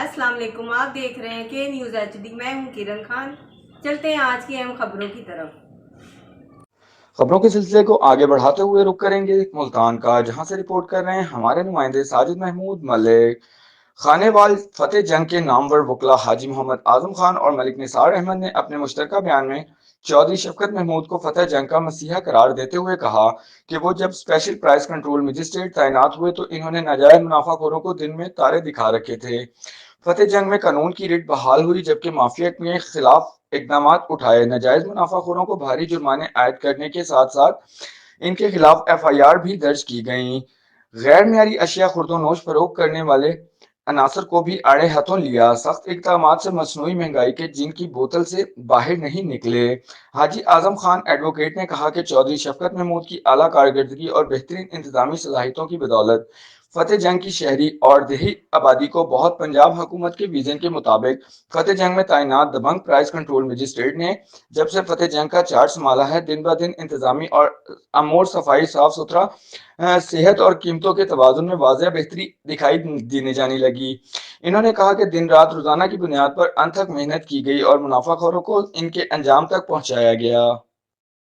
السلام علیکم، آپ دیکھ رہے ہیں کے نیوز ایچ ڈی۔ میں ہوں کرن خان۔ چلتے ہیں آج کی اہم خبروں کی طرف۔ خبروں کے سلسلے کو آگے بڑھاتے ہوئے رخ کریں گے ملتان کا، جہاں سے رپورٹ کر رہے ہیں ہمارے نمائندے ساجد محمود ملک۔ خانے وال فتح جنگ کے نامور وکلا حاجی محمد اعظم خان اور ملک نثار احمد نے اپنے مشترکہ بیان میں چودھری شفقت محمود کو فتح جنگ کا مسیحا قرار دیتے ہوئے کہا کہ وہ جب اسپیشل پرائز کنٹرول مجسٹریٹ تعینات ہوئے تو انہوں نے ناجائز منافع خوروں کو دن میں تارے دکھا رکھے تھے۔ فتح جنگ میں قانون کی رٹ بحال ہوئی، جبکہ مافیا کے خلاف اقدامات اٹھائے، ناجائز منافع خوروں کو بھاری جرمانے عائد کرنے کے ساتھ ساتھ ان کے خلاف ایف آئی آر بھی درج کی گئیں۔ غیر معیاری اشیاء خورد و نوش فروخت کرنے والے عناصر کو بھی آڑے ہاتھوں لیا۔ سخت اقدامات سے مصنوعی مہنگائی کے جن کی بوتل سے باہر نہیں نکلے۔ حاجی اعظم خان ایڈوکیٹ نے کہا کہ چودھری شفقت محمود کی اعلیٰ کارکردگی اور بہترین انتظامی صلاحیتوں کی بدولت فتح جنگ کی شہری اور دیہی آبادی کو بہت پنجاب حکومت کے ویژن کے مطابق فتح جنگ میں تعینات دبنگ پرائز کنٹرول مجسٹریٹ نے جب سے فتح جنگ کا چارج سنبھالا ہے، دن بہ دن انتظامی اور امور صفائی، صاف ستھرا، صحت اور قیمتوں کے توازن میں واضح بہتری دکھائی دینے جانے لگی۔ انہوں نے کہا کہ دن رات روزانہ کی بنیاد پر انتھک محنت کی گئی اور منافع خوروں کو ان کے انجام تک پہنچایا گیا۔